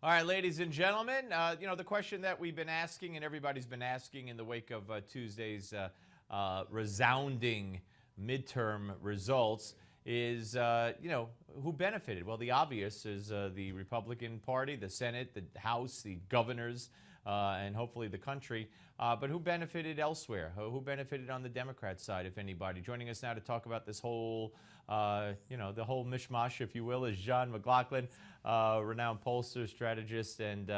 All right, ladies and gentlemen, the question that we've been asking and everybody's been asking in the wake of Tuesday's resounding midterm results is, who benefited? Well, the obvious is the Republican Party, the Senate, the House, the governors, and hopefully the country. But who benefited elsewhere? Who benefited on the Democrat side, if anybody? Joining us now to talk about this whole, the whole mishmash, if you will, is John McLaughlin, renowned pollster, strategist, and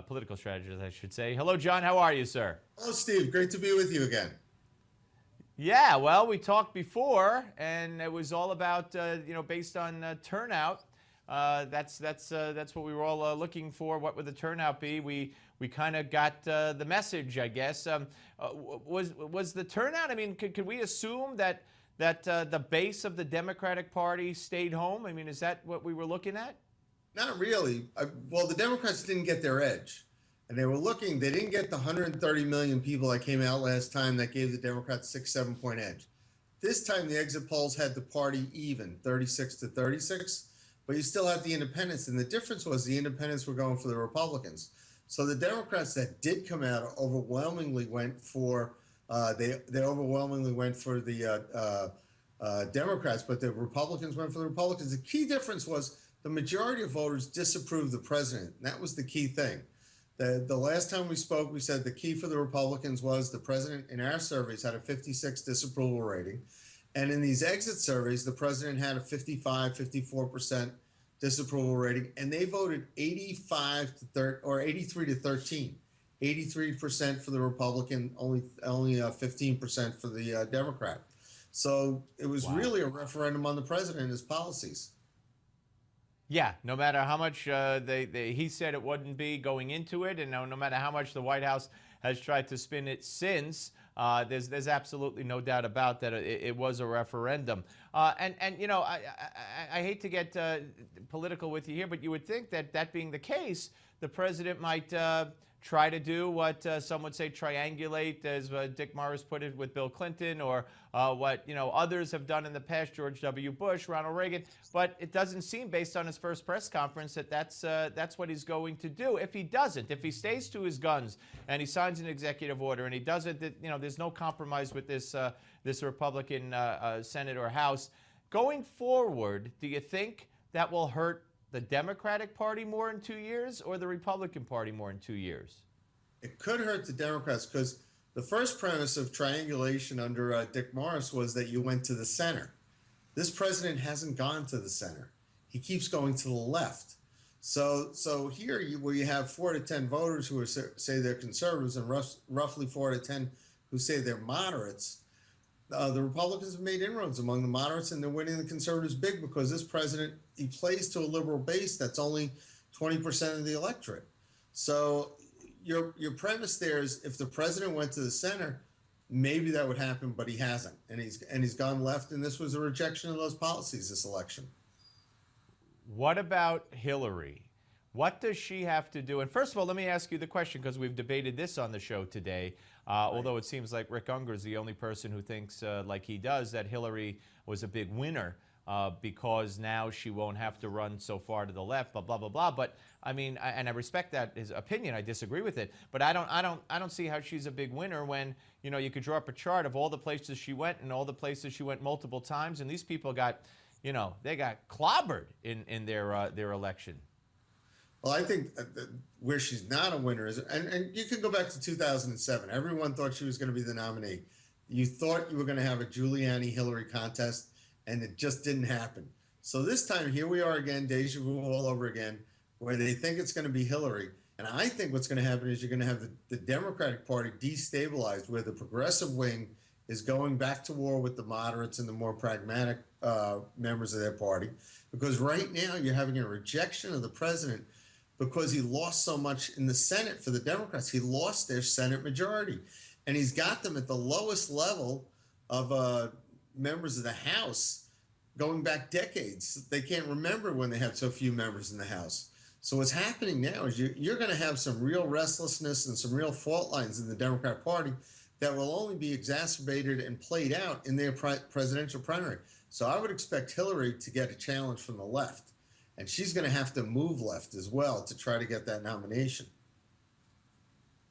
political strategist, I should say. Hello, John. How are you, sir? Hello, Steve. Great to be with you again. Yeah, well, we talked before, and it was all about, based on turnout. That's what we were all looking for. What would the turnout be? We kind of got the message, I guess. Was the turnout? I mean, could we assume that the base of the Democratic Party stayed home? I mean, is that what we were looking at? Not really. Well, the Democrats didn't get their edge. And they didn't get the 130 million people that came out last time that gave the Democrats 6-7 point edge. This time the exit polls had the party even, 36 to 36, but you still had the independents. And the difference was the independents were going for the Republicans. So the Democrats that did come out overwhelmingly went for, they overwhelmingly went for the Democrats, but the Republicans went for the Republicans. The key difference was the majority of voters disapproved the president. And that was the key thing. The last time we spoke, we said the key for the Republicans was the president in our surveys had a 56 disapproval rating. And in these exit surveys, the president had a 54% disapproval rating. And they voted 85 to 30, or 83 to 13. 83% for the Republican, only 15% for the Democrat. So it was really a referendum on the president and his policies. Yeah, no matter how much he said it wouldn't be going into it, and no matter how much the White House has tried to spin it since, there's absolutely no doubt about that. It was a referendum. I hate to get political with you here, but you would think that being the case, the president might try to do what some would say triangulate, as Dick Morris put it with Bill Clinton, or what others have done in the past, George W. Bush, Ronald Reagan. But it doesn't seem, based on his first press conference, that that's what he's going to do. If he doesn't, if he stays to his guns and he signs an executive order and he doesn't, there's no compromise with this Republican Senate or House. Going forward, do you think that will hurt the Democratic Party more in 2 years or the Republican Party more in 2 years? It could hurt the Democrats because the first premise of triangulation under Dick Morris was that you went to the center. This president hasn't gone to the center. He keeps going to the left. So here, where you have 4 to 10 voters who say they're conservatives and roughly 4 to 10 who say they're moderates, the Republicans have made inroads among the moderates, and they're winning the conservatives big because this president, he plays to a liberal base that's only 20% of the electorate. So your premise there is if the president went to the center, maybe that would happen, but he hasn't, and he's gone left, and this was a rejection of those policies this election. What about Hillary? What does she have to do? And first of all, let me ask you the question, because we've debated this on the show today. Although it seems like Rick Unger is the only person who thinks, like he does, that Hillary was a big winner because now she won't have to run so far to the left, blah, blah, blah, blah. But I mean, and I respect that, his opinion. I disagree with it. But I don't see how she's a big winner when, you could draw up a chart of all the places she went and all the places she went multiple times. And these people got, they got clobbered in their election. Well, I think where she's not a winner is, and you can go back to 2007. Everyone thought she was going to be the nominee. You thought you were going to have a Giuliani-Hillary contest, and it just didn't happen. So this time, here we are again, deja vu all over again, where they think it's going to be Hillary. And I think what's going to happen is you're going to have the Democratic Party destabilized, where the progressive wing is going back to war with the moderates and the more pragmatic members of their party. Because right now, you're having a rejection of the president because he lost so much in the Senate for the Democrats. He lost their Senate majority. And he's got them at the lowest level of members of the House going back decades. They can't remember when they had so few members in the House. So what's happening now is you're going to have some real restlessness and some real fault lines in the Democrat Party that will only be exacerbated and played out in their presidential primary. So I would expect Hillary to get a challenge from the left. And she's going to have to move left as well to try to get that nomination.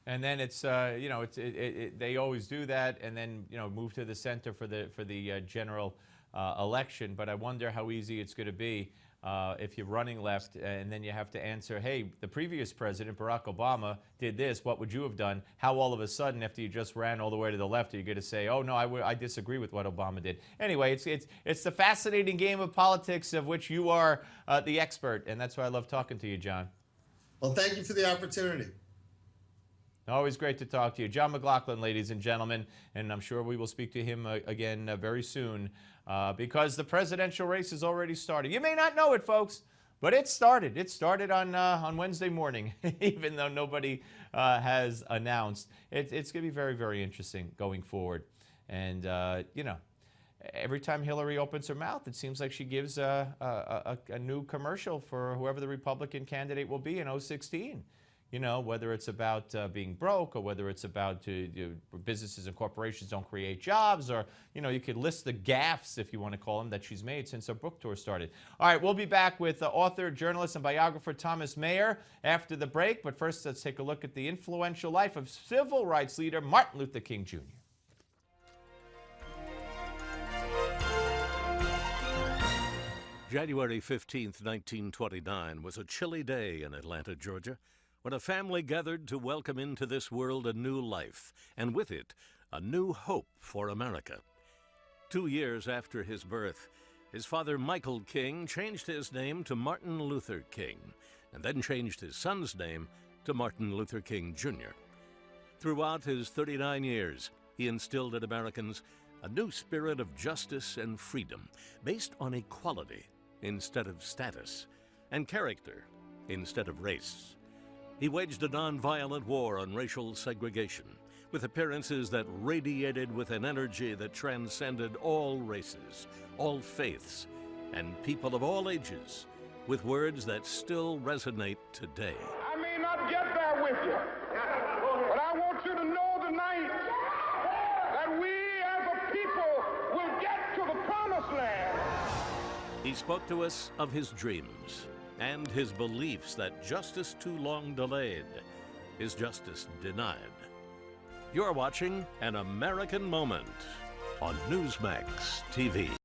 And then it's they always do that, and then move to the center for the general election. But I wonder how easy it's going to be if you're running left, and then you have to answer, hey, the previous president, Barack Obama, did this. What would you have done? How all of a sudden, after you just ran all the way to the left, are you going to say, oh no, I disagree with what Obama did? Anyway, it's the fascinating game of politics of which you are the expert, and that's why I love talking to you, John. Well, thank you for the opportunity. Always great to talk to you. John McLaughlin, ladies and gentlemen, and I'm sure we will speak to him again very soon because the presidential race has already started. You may not know it, folks, but it started. It started on Wednesday morning, even though nobody has announced. It's going to be very, very interesting going forward. And, every time Hillary opens her mouth, it seems like she gives a new commercial for whoever the Republican candidate will be in 2016. Whether it's about being broke, or whether it's about businesses and corporations don't create jobs, or, you could list the gaffes, if you want to call them, that she's made since her book tour started. All right, we'll be back with author, journalist, and biographer Thomas Mayer after the break. But first, let's take a look at the influential life of civil rights leader Martin Luther King Jr. January 15th, 1929 was a chilly day in Atlanta, Georgia, when a family gathered to welcome into this world a new life, and with it, a new hope for America. 2 years after his birth, his father, Michael King, changed his name to Martin Luther King, and then changed his son's name to Martin Luther King Jr. Throughout his 39 years, he instilled in Americans a new spirit of justice and freedom, based on equality instead of status, and character instead of race. He waged a nonviolent war on racial segregation, with appearances that radiated with an energy that transcended all races, all faiths, and people of all ages, with words that still resonate today. I may not get there with you, but I want you to know tonight that we as a people will get to the promised land. He spoke to us of his dreams and his beliefs that justice too long delayed is justice denied. You're watching An American Moment on Newsmax TV.